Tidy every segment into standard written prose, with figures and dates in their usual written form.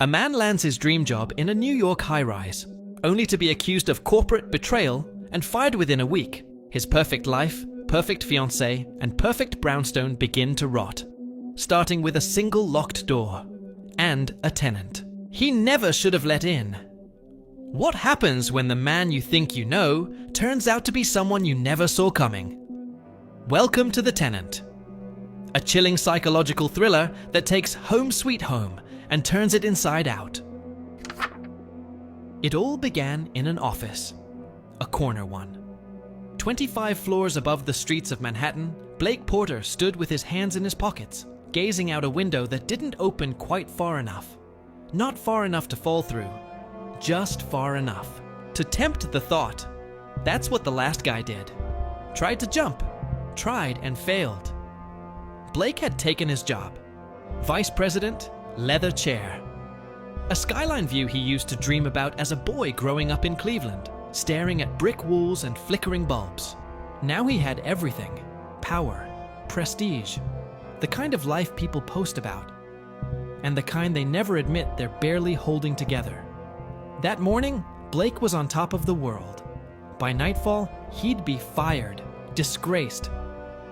A man lands his dream job in a New York high-rise, only to be accused of corporate betrayal and fired within a week. His perfect life, perfect fiancée, and perfect brownstone begin to rot, starting with a single locked door and a tenant he never should have let in. What happens when the man you think you know turns out to be someone you never saw coming? Welcome to The Tenant, a chilling psychological thriller that takes Home Sweet Home and turns it inside out. It all began in an office, a corner one. 25 floors above the streets of Manhattan, Blake Porter stood with his hands in his pockets, gazing out a window that didn't open quite far enough. Not far enough to fall through, just far enough to tempt the thought. That's what the last guy did. Tried to jump, tried and failed. Blake had taken his job. Vice president, leather chair. A skyline view he used to dream about as a boy growing up in Cleveland, staring at brick walls and flickering bulbs. Now he had everything: power, prestige, the kind of life people post about, and the kind they never admit they're barely holding together. That morning, Blake was on top of the world. By nightfall, he'd be fired, disgraced,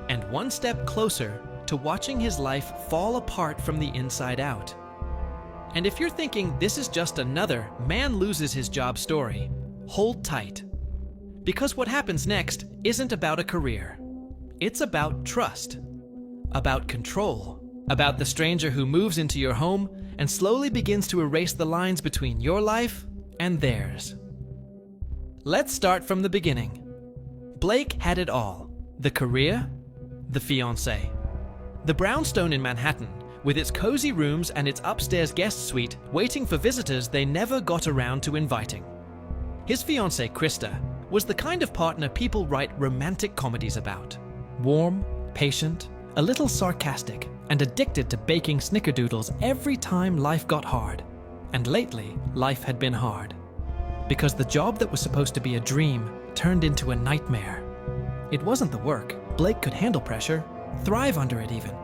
and one step closer to watching his life fall apart from the inside out. And if you're thinking this is just another man loses his job story, hold tight. Because what happens next isn't about a career. It's about trust, about control, about the stranger who moves into your home and slowly begins to erase the lines between your life and theirs. Let's start from the beginning. Blake had it all: the career, the fiancée. The brownstone in Manhattan, with its cozy rooms and its upstairs guest suite waiting for visitors they never got around to inviting. His fiancée, Krista, was the kind of partner people write romantic comedies about. Warm, patient, a little sarcastic, and addicted to baking snickerdoodles every time life got hard. And lately, life had been hard. Because the job that was supposed to be a dream turned into a nightmare. It wasn't the work. Blake could handle pressure, thrive under it even.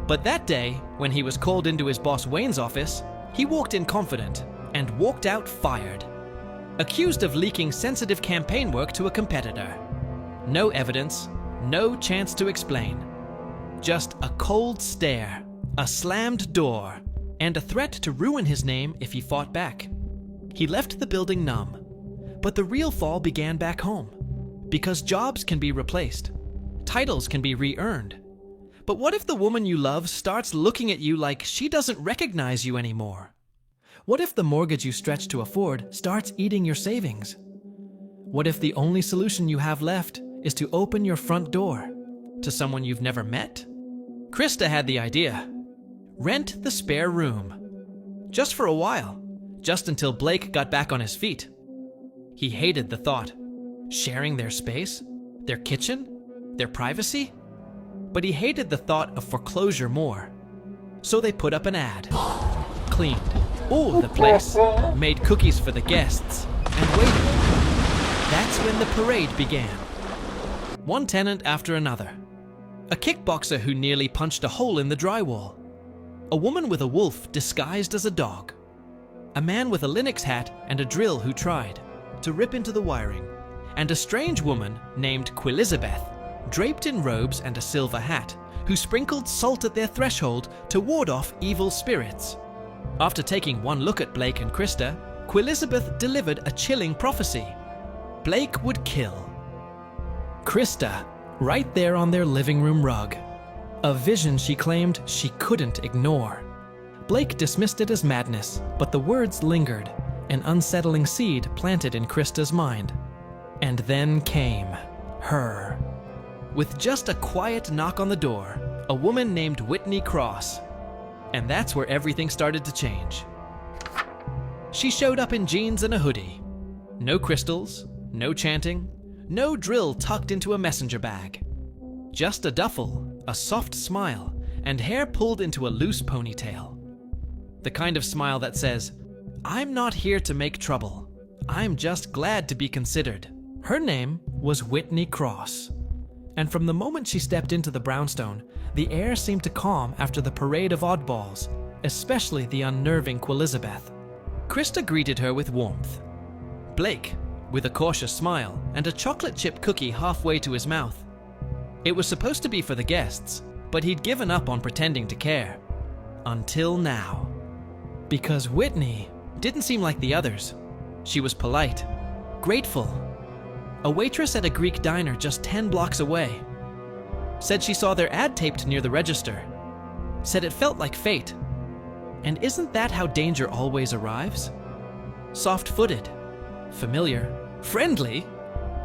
But that day, when he was called into his boss Wayne's office, he walked in confident and walked out fired. Accused of leaking sensitive campaign work to a competitor. No evidence, no chance to explain. Just a cold stare, a slammed door, and a threat to ruin his name if he fought back. He left the building numb. But the real fall began back home. Because jobs can be replaced. Titles can be re-earned. But what if the woman you love starts looking at you like she doesn't recognize you anymore? What if the mortgage you stretch to afford starts eating your savings? What if the only solution you have left is to open your front door to someone you've never met? Krista had the idea. Rent the spare room. Just for a while. Just until Blake got back on his feet. He hated the thought. Sharing their space? Their kitchen? Their privacy? But he hated the thought of foreclosure more. So they put up an ad. Cleaned all the place, made cookies for the guests, and waited. That's when the parade began. One tenant after another. A kickboxer who nearly punched a hole in the drywall. A woman with a wolf disguised as a dog. A man with a Linux hat and a drill who tried to rip into the wiring. And a strange woman named Quilizabeth, draped in robes and a silver hat, who sprinkled salt at their threshold to ward off evil spirits. After taking one look at Blake and Krista, Quilizabeth delivered a chilling prophecy. Blake would kill. Krista, right there on their living room rug. A vision she claimed she couldn't ignore. Blake dismissed it as madness, but the words lingered, an unsettling seed planted in Krista's mind. And then came her. With just a quiet knock on the door, a woman named Whitney Cross. And that's where everything started to change. She showed up in jeans and a hoodie. No crystals, no chanting, no drill tucked into a messenger bag. Just a duffel, a soft smile, and hair pulled into a loose ponytail. The kind of smile that says, "I'm not here to make trouble. I'm just glad to be considered." Her name was Whitney Cross. And from the moment she stepped into the brownstone, the air seemed to calm after the parade of oddballs, especially the unnerving Elizabeth. Krista greeted her with warmth. Blake, with a cautious smile and a chocolate chip cookie halfway to his mouth. It was supposed to be for the guests, but he'd given up on pretending to care. Until now. Because Whitney didn't seem like the others. She was polite, grateful. A waitress at a Greek diner just 10 blocks away. Said she saw their ad taped near the register. Said it felt like fate. And isn't that how danger always arrives? Soft-footed, familiar, friendly,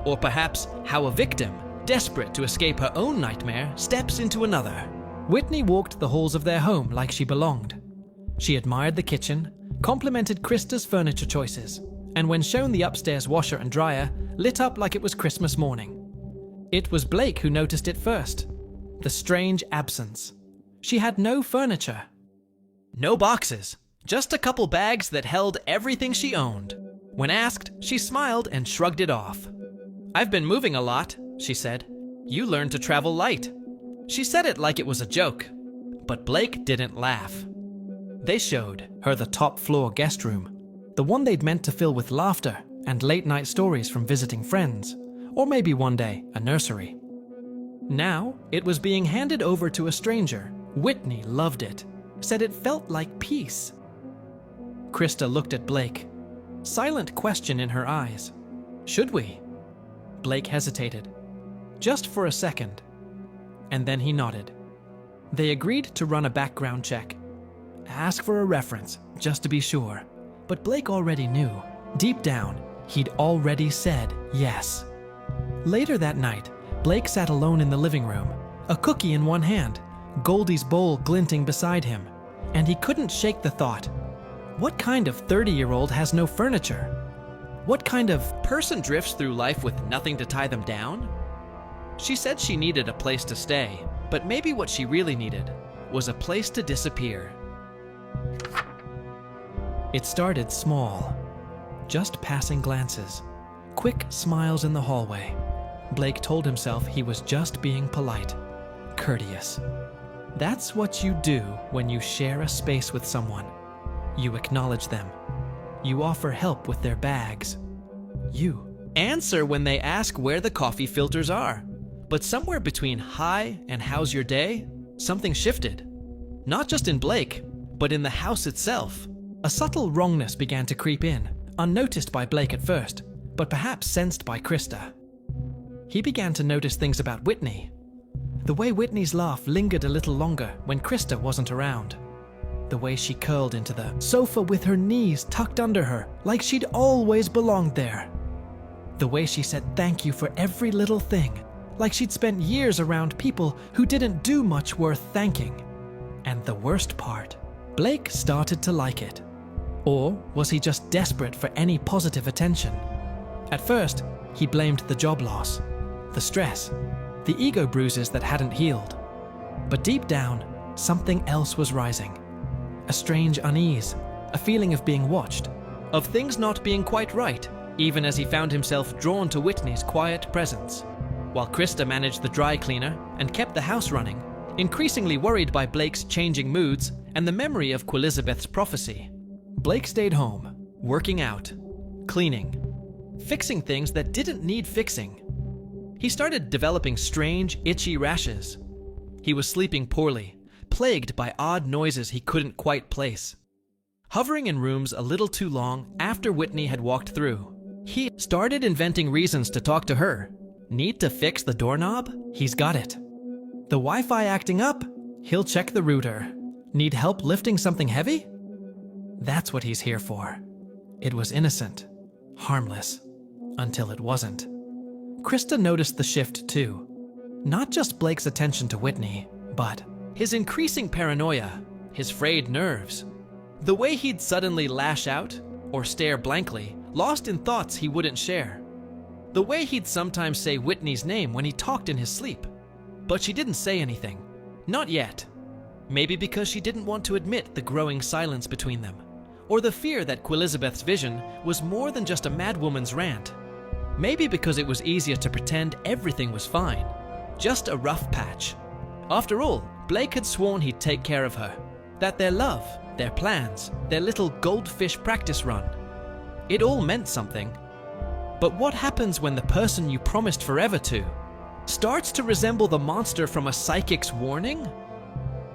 or perhaps how a victim, desperate to escape her own nightmare, steps into another. Whitney walked the halls of their home like she belonged. She admired the kitchen, complimented Krista's furniture choices, and when shown the upstairs washer and dryer, lit up like it was Christmas morning. It was Blake who noticed it first. The strange absence. She had no furniture. No boxes, just a couple bags that held everything she owned. When asked, she smiled and shrugged it off. "I've been moving a lot," she said. "You learned to travel light." She said it like it was a joke, but Blake didn't laugh. They showed her the top floor guest room, the one they'd meant to fill with laughter and late-night stories from visiting friends, or maybe one day a nursery. Now, it was being handed over to a stranger. Whitney loved it, said it felt like peace. Krista looked at Blake, silent question in her eyes. "Should we?" Blake hesitated, just for a second, and then he nodded. They agreed to run a background check. Ask for a reference, just to be sure. But Blake already knew. Deep down, he'd already said yes. Later that night, Blake sat alone in the living room, a cookie in one hand, Goldie's bowl glinting beside him, and he couldn't shake the thought, what kind of 30-year-old has no furniture? What kind of person drifts through life with nothing to tie them down? She said she needed a place to stay, but maybe what she really needed was a place to disappear. It started small, just passing glances, quick smiles in the hallway. Blake told himself he was just being polite, courteous. That's what you do when you share a space with someone. You acknowledge them. You offer help with their bags. You answer when they ask where the coffee filters are. But somewhere between hi and how's your day, something shifted. Not just in Blake, but in the house itself. A subtle wrongness began to creep in, unnoticed by Blake at first, but perhaps sensed by Krista. He began to notice things about Whitney. The way Whitney's laugh lingered a little longer when Krista wasn't around. The way she curled into the sofa with her knees tucked under her, like she'd always belonged there. The way she said thank you for every little thing, like she'd spent years around people who didn't do much worth thanking. And the worst part, Blake started to like it. Or was he just desperate for any positive attention? At first, he blamed the job loss, the stress, the ego bruises that hadn't healed. But deep down, something else was rising. A strange unease, a feeling of being watched, of things not being quite right, even as he found himself drawn to Whitney's quiet presence. While Krista managed the dry cleaner and kept the house running, increasingly worried by Blake's changing moods and the memory of Elizabeth's prophecy. Blake stayed home, working out, cleaning, fixing things that didn't need fixing. He started developing strange, itchy rashes. He was sleeping poorly, plagued by odd noises he couldn't quite place. Hovering in rooms a little too long after Whitney had walked through, he started inventing reasons to talk to her. Need to fix the doorknob? He's got it. The Wi-Fi acting up? He'll check the router. Need help lifting something heavy? That's what he's here for. It was innocent, harmless, until it wasn't. Krista noticed the shift too. Not just Blake's attention to Whitney, but his increasing paranoia, his frayed nerves. The way he'd suddenly lash out or stare blankly, lost in thoughts he wouldn't share. The way he'd sometimes say Whitney's name when he talked in his sleep. But she didn't say anything. Not yet. Maybe because she didn't want to admit the growing silence between them, or the fear that Elizabeth's vision was more than just a madwoman's rant. Maybe because it was easier to pretend everything was fine, just a rough patch. After all, Blake had sworn he'd take care of her. That their love, their plans, their little goldfish practice run, it all meant something. But what happens when the person you promised forever to starts to resemble the monster from a psychic's warning?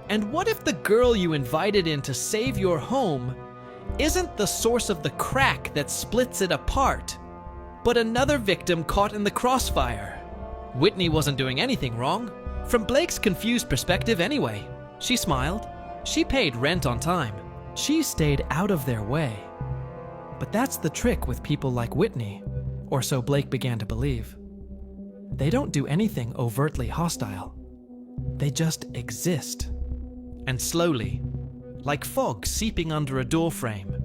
And what if the girl you invited in to save your home isn't the source of the crack that splits it apart, but another victim caught in the crossfire? Whitney wasn't doing anything wrong, from Blake's confused perspective anyway. She smiled. She paid rent on time. She stayed out of their way. But that's the trick with people like Whitney, or so Blake began to believe. They don't do anything overtly hostile. They just exist. And slowly, like fog seeping under a doorframe,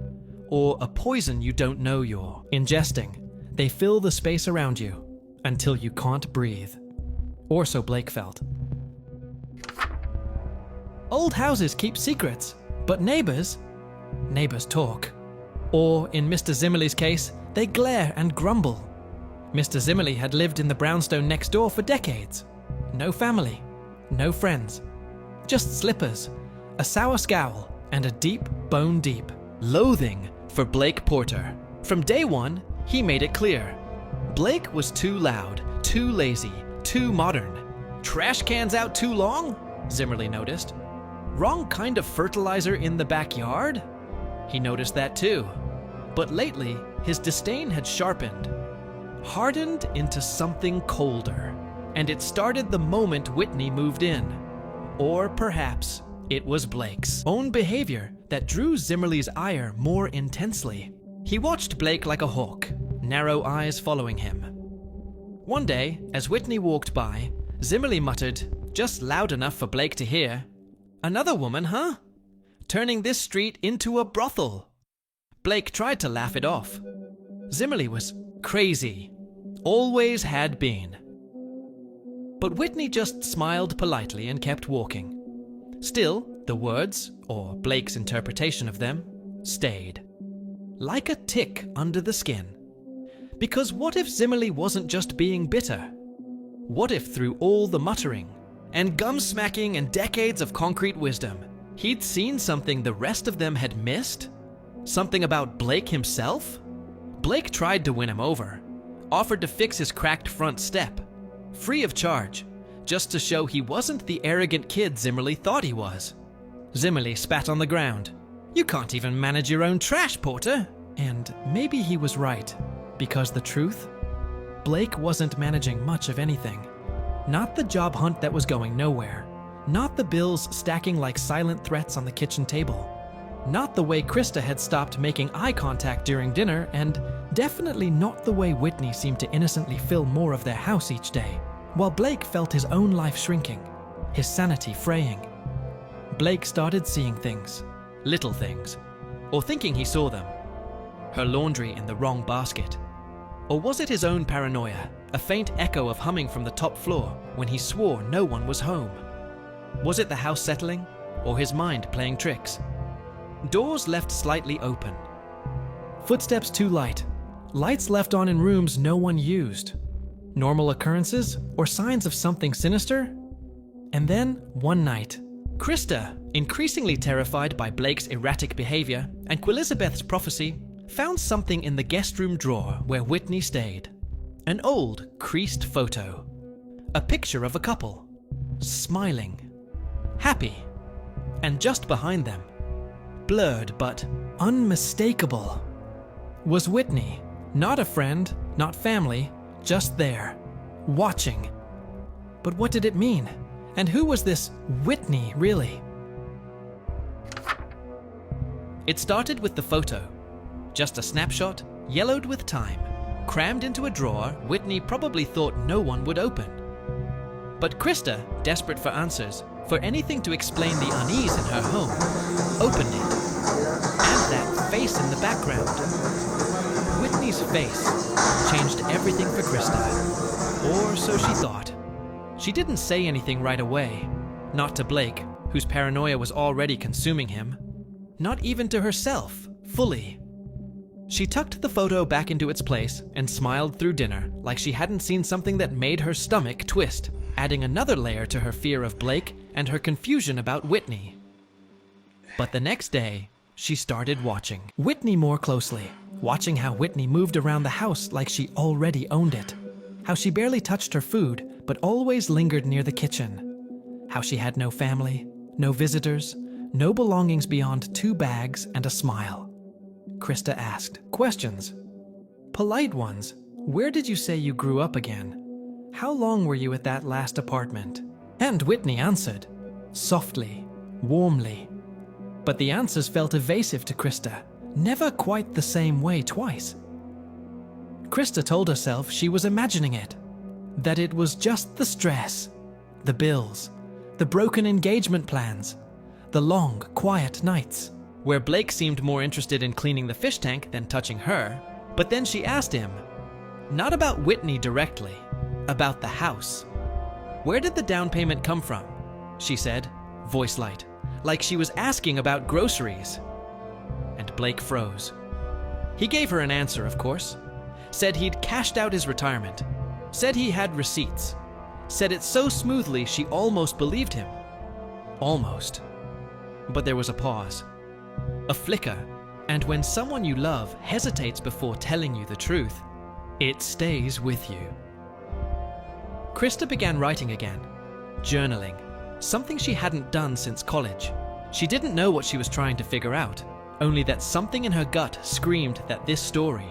or a poison you don't know you're ingesting, they fill the space around you until you can't breathe. Or so Blake felt. Old houses keep secrets, but neighbors talk. Or, in Mr. Zimmerly's case, they glare and grumble. Mr. Zimmerly had lived in the brownstone next door for decades. No family, no friends, just slippers, a sour scowl, and a deep, bone-deep loathing for Blake Porter. From day one, he made it clear. Blake was too loud, too lazy, too modern. Trash cans out too long? Zimmerly noticed. Wrong kind of fertilizer in the backyard? He noticed that too. But lately, his disdain had sharpened, hardened into something colder. And it started the moment Whitney moved in. Or perhaps it was Blake's own behavior that drew Zimmerly's ire more intensely. He watched Blake like a hawk, narrow eyes following him. One day, as Whitney walked by, Zimmerly muttered, just loud enough for Blake to hear, "Another woman, huh? Turning this street into a brothel." Blake tried to laugh it off. Zimmerly was crazy. Always had been. But Whitney just smiled politely and kept walking. Still, the words, or Blake's interpretation of them, stayed. Like a tick under the skin. Because what if Zimmerly wasn't just being bitter? What if through all the muttering and gum-smacking and decades of concrete wisdom, he'd seen something the rest of them had missed? Something about Blake himself? Blake tried to win him over, offered to fix his cracked front step, free of charge, just to show he wasn't the arrogant kid Zimmerly thought he was. Zimmerly spat on the ground. "You can't even manage your own trash, Porter." And maybe he was right, because the truth? Blake wasn't managing much of anything. Not the job hunt that was going nowhere. Not the bills stacking like silent threats on the kitchen table. Not the way Krista had stopped making eye contact during dinner, and definitely not the way Whitney seemed to innocently fill more of their house each day, while Blake felt his own life shrinking, his sanity fraying. Blake started seeing things, little things, or thinking he saw them. Her laundry in the wrong basket. Or was it his own paranoia, a faint echo of humming from the top floor when he swore no one was home? Was it the house settling, or his mind playing tricks? Doors left slightly open. Footsteps too light. Lights left on in rooms no one used. Normal occurrences, or signs of something sinister? And then, one night, Krista, increasingly terrified by Blake's erratic behavior and Quilizabeth's prophecy, found something in the guest room drawer where Whitney stayed. An old, creased photo. A picture of a couple. Smiling. Happy. And just behind them, blurred but unmistakable, was Whitney. Not a friend, not family, just there, watching. But what did it mean? And who was this Whitney, really? It started with the photo. Just a snapshot, yellowed with time, crammed into a drawer Whitney probably thought no one would open. But Krista, desperate for answers, for anything to explain the unease in her home, opened it. And that face in the background. Whitney's face changed everything for Krista. Or so she thought. She didn't say anything right away. Not to Blake, whose paranoia was already consuming him. Not even to herself, fully. She tucked the photo back into its place and smiled through dinner like she hadn't seen something that made her stomach twist, adding another layer to her fear of Blake and her confusion about Whitney. But the next day, she started watching Whitney more closely, watching how Whitney moved around the house like she already owned it, how she barely touched her food but always lingered near the kitchen, how she had no family, no visitors, no belongings beyond 2 bags and a smile. Krista asked questions. Polite ones. Where did you say you grew up again? How long were you at that last apartment? And Whitney answered, softly, warmly. But the answers felt evasive to Krista, never quite the same way twice. Krista told herself she was imagining it, that it was just the stress, the bills, the broken engagement plans, the long, quiet nights, where Blake seemed more interested in cleaning the fish tank than touching her. But then she asked him, not about Whitney directly, about the house. Where did the down payment come from? She said, voice light, like she was asking about groceries. And Blake froze. He gave her an answer, of course. Said he'd cashed out his retirement. Said he had receipts. Said it so smoothly she almost believed him. Almost. But there was a pause. A flicker. And when someone you love hesitates before telling you the truth, it stays with you. Krista began writing again. Journaling. Something she hadn't done since college. She didn't know what she was trying to figure out, only that something in her gut screamed that this story,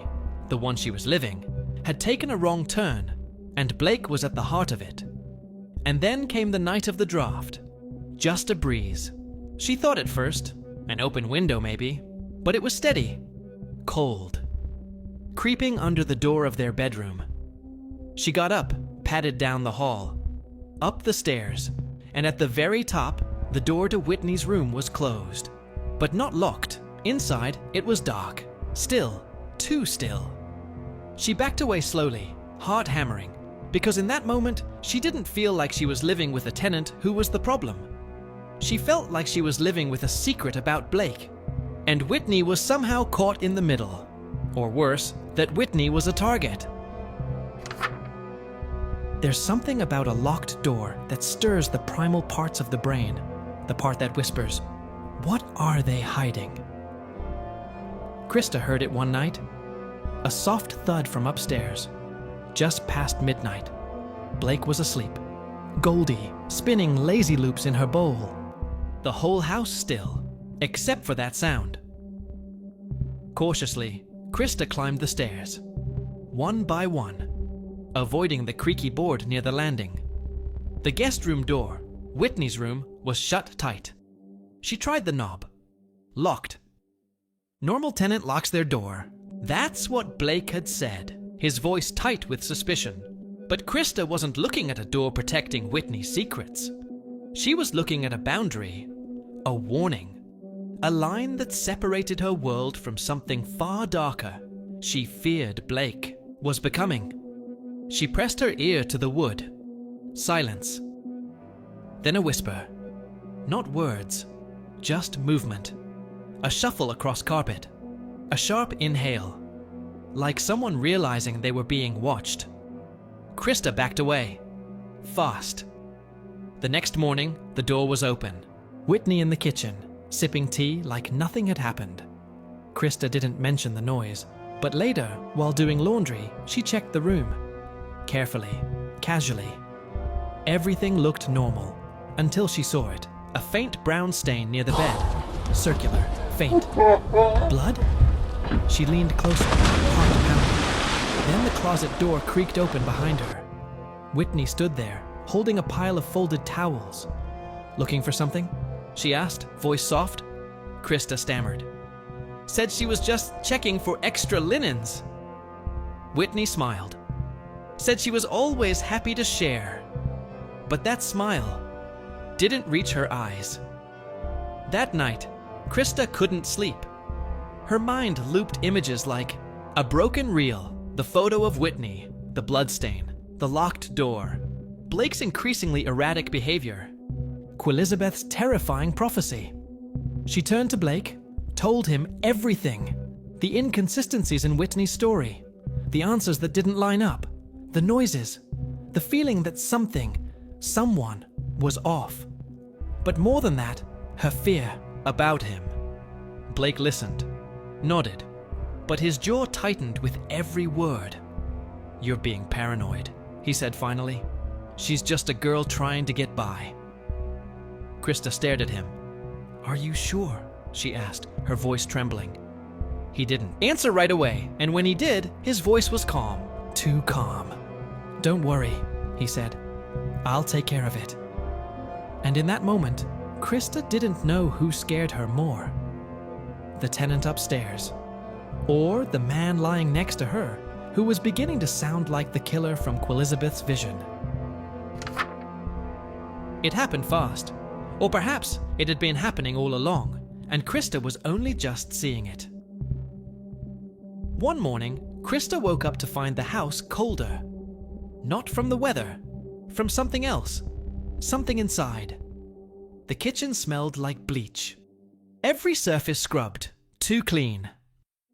the one she was living, had taken a wrong turn, and Blake was at the heart of it. And then came the night of the draft. Just a breeze. She thought at first, an open window maybe, but it was steady, cold, creeping under the door of their bedroom. She got up, padded down the hall, up the stairs, and at the very top, the door to Whitney's room was closed, but not locked. Inside, it was dark, still, too still. She backed away slowly, heart hammering, because in that moment, she didn't feel like she was living with a tenant who was the problem. She felt like she was living with a secret about Blake, and Whitney was somehow caught in the middle. Or worse, that Whitney was a target. There's something about a locked door that stirs the primal parts of the brain, the part that whispers, what are they hiding? Krista heard it one night. A soft thud from upstairs. Just past midnight. Blake was asleep. Goldie, spinning lazy loops in her bowl. The whole house still, except for that sound. Cautiously, Krista climbed the stairs, one by one, avoiding the creaky board near the landing. The guest room door, Whitney's room, was shut tight. She tried the knob. Locked. Normal tenant locks their door. That's what Blake had said, his voice tight with suspicion. But Krista wasn't looking at a door protecting Whitney's secrets. She was looking at a boundary, a warning, a line that separated her world from something far darker. She feared Blake was becoming. She pressed her ear to the wood. Silence. Then a whisper. Not words, just movement. A shuffle across carpet. A sharp inhale. Like someone realizing they were being watched. Krista backed away. Fast. The next morning, the door was open. Whitney in the kitchen, sipping tea like nothing had happened. Krista didn't mention the noise, but later, while doing laundry, she checked the room. Carefully, casually. Everything looked normal, until she saw it. A faint brown stain near the bed. Circular, faint. Blood? She leaned closer, heart pounding. Then the closet door creaked open behind her. Whitney stood there, holding a pile of folded towels. Looking for something? She asked, voice soft. Krista stammered. Said she was just checking for extra linens. Whitney smiled. Said she was always happy to share. But that smile didn't reach her eyes. That night, Krista couldn't sleep. Her mind looped images like a broken reel, the photo of Whitney, the bloodstain, the locked door, Blake's increasingly erratic behavior, Quilizabeth's terrifying prophecy. She turned to Blake, told him everything, the inconsistencies in Whitney's story, the answers that didn't line up, the noises, the feeling that something, someone, was off. But more than that, her fear, about him. Blake listened, nodded, but his jaw tightened with every word. "You're being paranoid," he said finally. "She's just a girl trying to get by." Krista stared at him. "Are you sure?" she asked, her voice trembling. He didn't answer right away, and when he did, his voice was calm. Too calm. "Don't worry," he said. "I'll take care of it." And in that moment, Krista didn't know who scared her more. The tenant upstairs, or the man lying next to her, who was beginning to sound like the killer from Elizabeth's vision. It happened fast, or perhaps it had been happening all along, and Krista was only just seeing it. One morning, Krista woke up to find the house colder. Not from the weather, from something else, something inside. The kitchen smelled like bleach. Every surface scrubbed, too clean.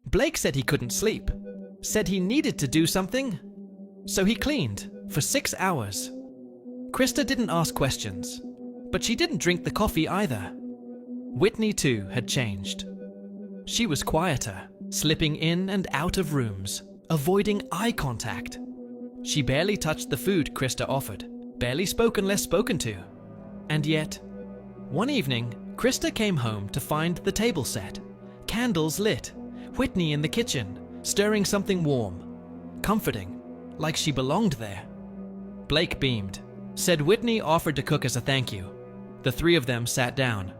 Blake said he couldn't sleep, said he needed to do something, so he cleaned for 6 hours. Krista didn't ask questions, but she didn't drink the coffee either. Whitney too had changed. She was quieter, slipping in and out of rooms, avoiding eye contact. She barely touched the food Krista offered, barely spoke unless spoken to. And yet, one evening, Krista came home to find the table set, candles lit, Whitney in the kitchen, stirring something warm, comforting, like she belonged there. Blake beamed, said Whitney offered to cook as a thank you. The three of them sat down,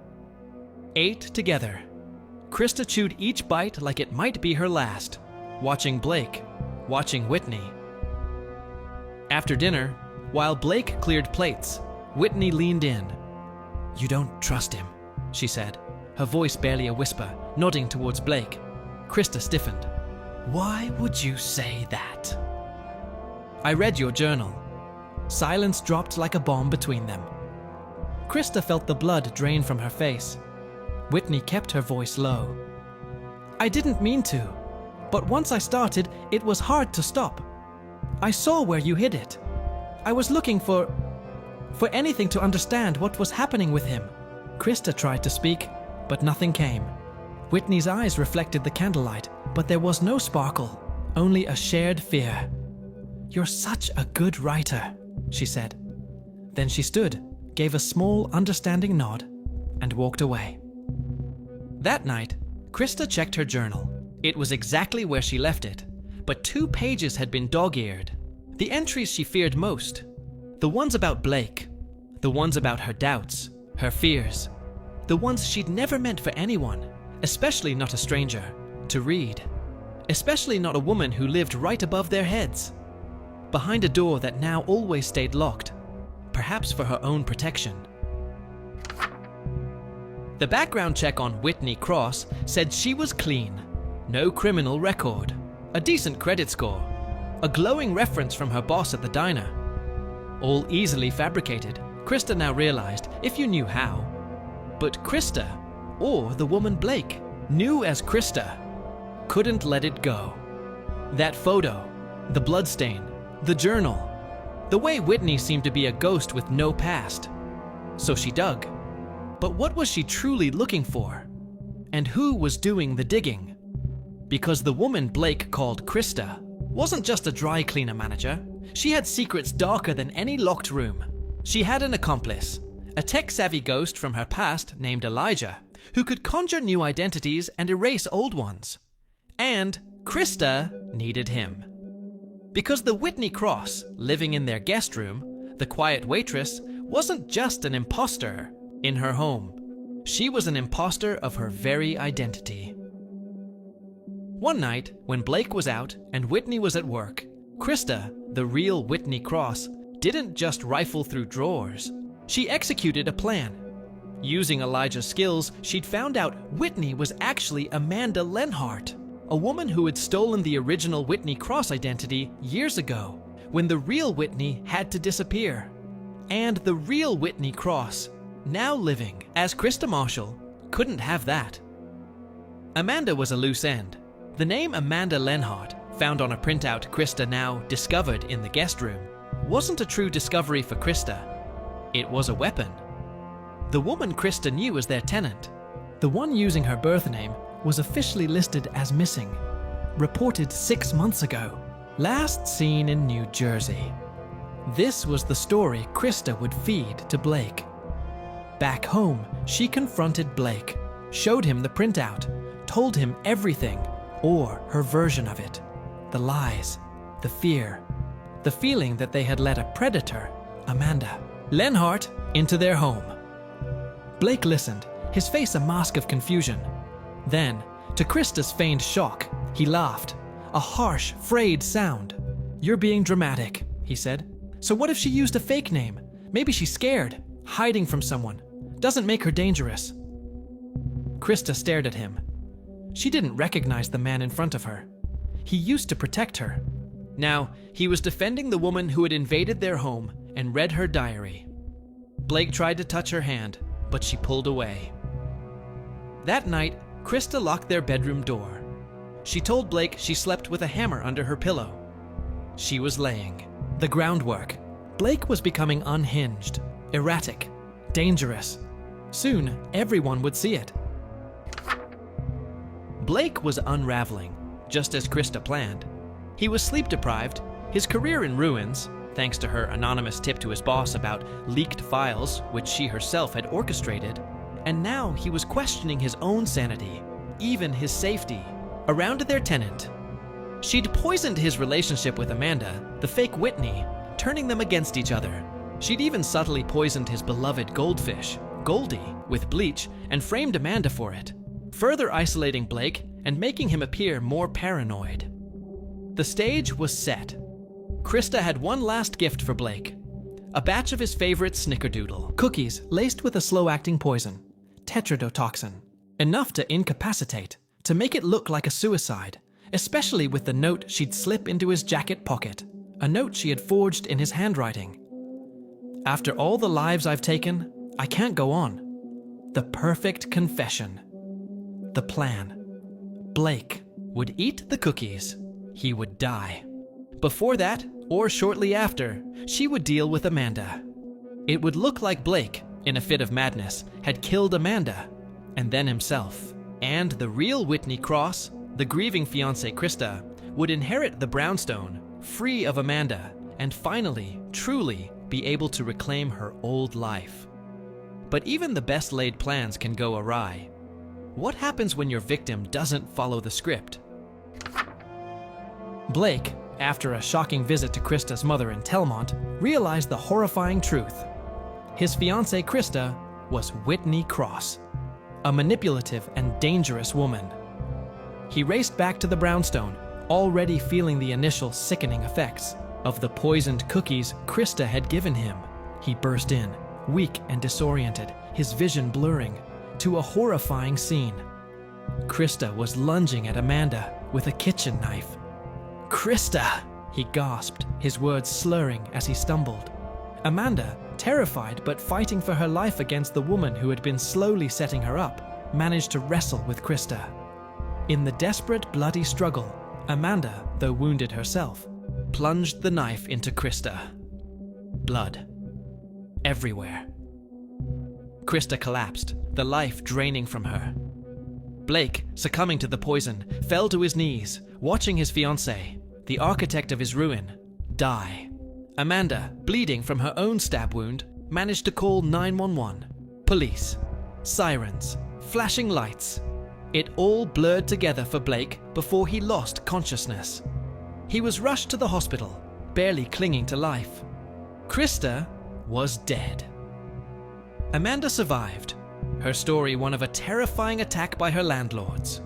ate together. Krista chewed each bite like it might be her last, watching Blake, watching Whitney. After dinner, while Blake cleared plates, Whitney leaned in. "You don't trust him," she said, her voice barely a whisper, nodding towards Blake. Krista stiffened. "Why would you say that?" "I read your journal." Silence dropped like a bomb between them. Krista felt the blood drain from her face. Whitney kept her voice low. "I didn't mean to, but once I started, it was hard to stop. I saw where you hid it. I was looking for anything to understand what was happening with him." Krista tried to speak, but nothing came. Whitney's eyes reflected the candlelight, but there was no sparkle, only a shared fear. "You're such a good writer," she said. Then she stood, gave a small, understanding nod, and walked away. That night, Krista checked her journal. It was exactly where she left it, but 2 pages had been dog-eared. The entries she feared most. The ones about Blake. The ones about her doubts, her fears. The ones she'd never meant for anyone, especially not a stranger, to read. Especially not a woman who lived right above their heads. Behind a door that now always stayed locked, perhaps for her own protection. The background check on Whitney Cross said she was clean. No criminal record. A decent credit score. A glowing reference from her boss at the diner. All easily fabricated, Krista now realized, if you knew how. But Krista, or the woman Blake, knew as Krista, couldn't let it go. That photo, the bloodstain, the journal, the way Whitney seemed to be a ghost with no past. So she dug. But what was she truly looking for? And who was doing the digging? Because the woman Blake called Krista wasn't just a dry cleaner manager. She had secrets darker than any locked room. She had an accomplice, a tech-savvy ghost from her past named Elijah, who could conjure new identities and erase old ones. And Krista needed him. Because the Whitney Cross, living in their guest room, the quiet waitress, wasn't just an imposter in her home. She was an imposter of her very identity. One night, when Blake was out and Whitney was at work, Krista, the real Whitney Cross, didn't just rifle through drawers. She executed a plan. Using Elijah's skills, she'd found out Whitney was actually Amanda Lenhart, a woman who had stolen the original Whitney Cross identity years ago, when the real Whitney had to disappear. And the real Whitney Cross, now living as Krista Marshall, couldn't have that. Amanda was a loose end. The name Amanda Lenhart, found on a printout Krista now discovered in the guest room, wasn't a true discovery for Krista. It was a weapon. The woman Krista knew as their tenant, The one using her birth name was officially listed as missing, reported 6 months ago, last seen in New Jersey. This was the story Krista would feed to Blake. Back home, she confronted Blake, showed him the printout, told him everything, or her version of it. The lies, the fear, the feeling that they had let a predator, Amanda Lenhart, into their home. Blake listened, his face a mask of confusion. Then, to Krista's feigned shock, he laughed, a harsh, frayed sound. "You're being dramatic," he said. "So what if she used a fake name? Maybe she's scared, hiding from someone. Doesn't make her dangerous." Krista stared at him. She didn't recognize the man in front of her. He used to protect her. Now, he was defending the woman who had invaded their home and read her diary. Blake tried to touch her hand, but she pulled away. That night, Krista locked their bedroom door. She told Blake she slept with a hammer under her pillow. She was laying the groundwork. Blake was becoming unhinged, erratic, dangerous. Soon, everyone would see it. Blake was unraveling, just as Krista planned. He was sleep-deprived, his career in ruins, thanks to her anonymous tip to his boss about leaked files which she herself had orchestrated, and now he was questioning his own sanity, even his safety, around their tenant. She'd poisoned his relationship with Amanda, the fake Whitney, turning them against each other. She'd even subtly poisoned his beloved goldfish, Goldie, with bleach and framed Amanda for it, further isolating Blake and making him appear more paranoid. The stage was set. Krista had one last gift for Blake, a batch of his favorite snickerdoodle, cookies laced with a slow-acting poison, tetrodotoxin, enough to incapacitate, to make it look like a suicide, especially with the note she'd slip into his jacket pocket, a note she had forged in his handwriting. "After all the lives I've taken, I can't go on." The perfect confession. The plan. Blake would eat the cookies. He would die. Before that, or shortly after, she would deal with Amanda. It would look like Blake, in a fit of madness, had killed Amanda, and then himself. And the real Whitney Cross, the grieving fiancée Krista, would inherit the brownstone, free of Amanda, and finally, truly, be able to reclaim her old life. But even the best laid plans can go awry. What happens when your victim doesn't follow the script? Blake, after a shocking visit to Krista's mother in Telmont, realized the horrifying truth. His fiancée Krista was Whitney Cross, a manipulative and dangerous woman. He raced back to the brownstone, already feeling the initial sickening effects of the poisoned cookies Krista had given him. He burst in, weak and disoriented, his vision blurring, to a horrifying scene. Krista was lunging at Amanda with a kitchen knife. "Krista!" he gasped, his words slurring as he stumbled. Amanda, terrified but fighting for her life against the woman who had been slowly setting her up, managed to wrestle with Krista. In the desperate, bloody struggle, Amanda, though wounded herself, plunged the knife into Krista. Blood. Everywhere. Krista collapsed, the life draining from her. Blake, succumbing to the poison, fell to his knees, watching his fiancée, the architect of his ruin, die. Amanda, bleeding from her own stab wound, managed to call 911. Police. Sirens. Flashing lights. It all blurred together for Blake before he lost consciousness. He was rushed to the hospital, barely clinging to life. Krista was dead. Amanda survived, her story one of a terrifying attack by her landlords.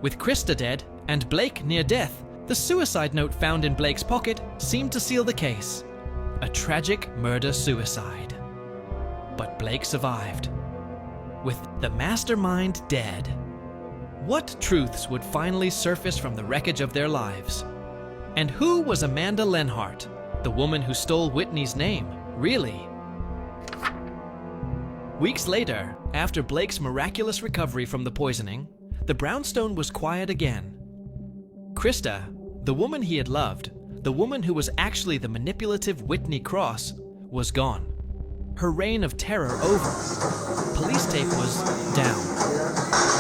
With Krista dead and Blake near death, the suicide note found in Blake's pocket seemed to seal the case. A tragic murder-suicide. But Blake survived. With the mastermind dead, what truths would finally surface from the wreckage of their lives? And who was Amanda Lenhart, the woman who stole Whitney's name, really? Weeks later, after Blake's miraculous recovery from the poisoning, the brownstone was quiet again. Krista, the woman he had loved, the woman who was actually the manipulative Whitney Cross, was gone. her reign of terror over. Police tape was down.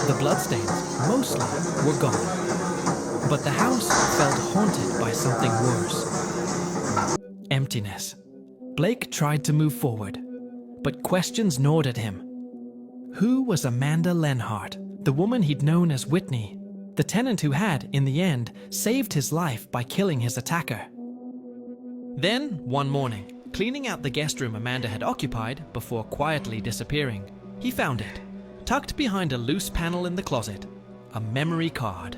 The bloodstains, mostly, were gone. But the house felt haunted by something worse. Emptiness. Blake tried to move forward, but questions gnawed at him. Who was Amanda Lenhart, the woman he'd known as Whitney, the tenant who had, in the end, saved his life by killing his attacker? Then, one morning, cleaning out the guest room Amanda had occupied before quietly disappearing, he found it, tucked behind a loose panel in the closet, a memory card.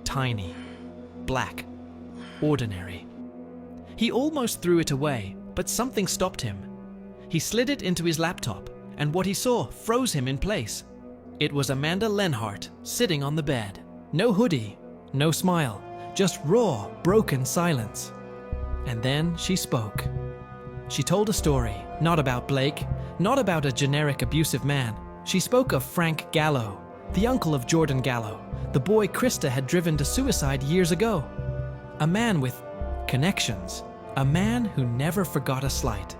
Tiny, black, ordinary. He almost threw it away, but something stopped him. He slid it into his laptop, and what he saw froze him in place. It was Amanda Lenhart sitting on the bed. No hoodie, no smile, just raw, broken silence. And then she spoke. She told a story, not about Blake, not about a generic abusive man. She spoke of Frank Gallo, the uncle of Jordan Gallo, the boy Krista had driven to suicide years ago. A man with connections, a man who never forgot a slight.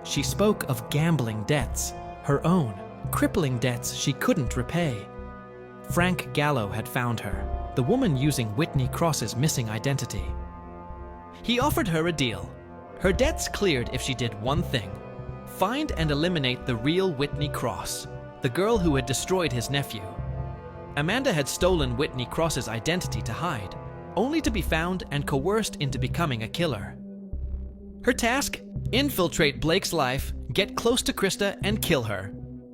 She spoke of gambling debts, her own, crippling debts she couldn't repay. Frank Gallo had found her, the woman using Whitney Cross's missing identity. He offered her a deal. Her debts cleared if she did one thing: find and eliminate the real Whitney Cross, the girl who had destroyed his nephew. Amanda had stolen Whitney Cross's identity to hide, only to be found and coerced into becoming a killer. Her task? Infiltrate Blake's life, get close to Krista, and kill her.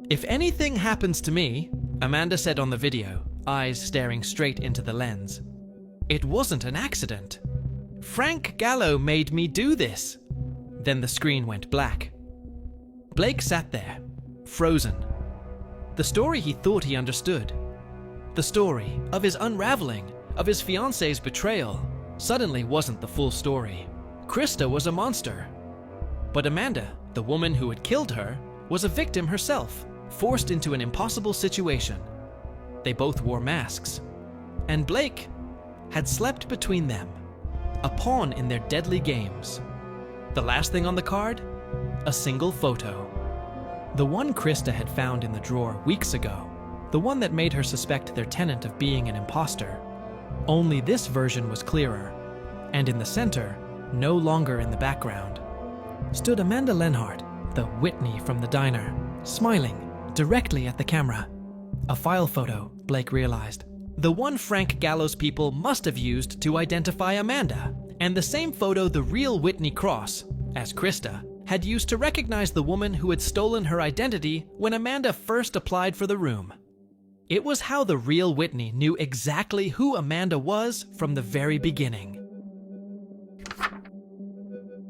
If anything happens to me, Amanda said on the video, eyes staring straight into the lens, it wasn't an accident. Frank Gallo made me do this. Then the screen went black. Blake sat there, frozen. The story he thought he understood. The story of his unraveling, of his fiancée's betrayal, suddenly wasn't the full story. Krista was a monster. But Amanda, the woman who had killed her, was a victim herself, forced into an impossible situation. They both wore masks. And Blake had slept between them, a pawn in their deadly games. The last thing on the card? A single photo. The one Krista had found in the drawer weeks ago, the one that made her suspect their tenant of being an imposter. Only this version was clearer, and in the center, no longer in the background, stood Amanda Lenhart, the Whitney from the diner, smiling directly at the camera. A file photo, Blake realized. The one Frank Gallo's people must have used to identify Amanda, and the same photo the real Whitney Cross, as Krista, had used to recognize the woman who had stolen her identity when Amanda first applied for the room. It was how the real Whitney knew exactly who Amanda was from the very beginning.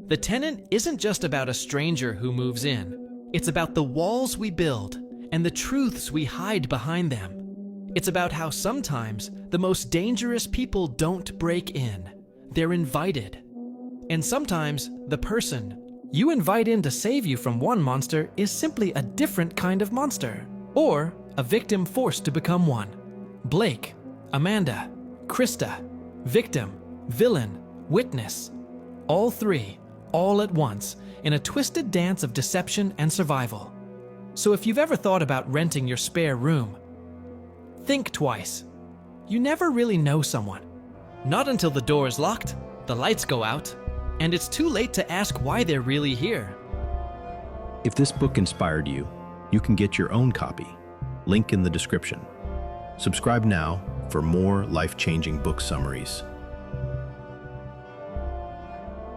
The tenant isn't just about a stranger who moves in. It's about the walls we build and the truths we hide behind them. It's about how sometimes the most dangerous people don't break in. They're invited. And sometimes the person you invite in to save you from one monster is simply a different kind of monster, or a victim forced to become one. Blake, Amanda, Krista, victim, villain, witness. All three, all at once, in a twisted dance of deception and survival. So if you've ever thought about renting your spare room, think twice. You never really know someone. Not until the door is locked, the lights go out, and it's too late to ask why they're really here. If this book inspired you, you can get your own copy. Link in the description. Subscribe now for more life-changing book summaries.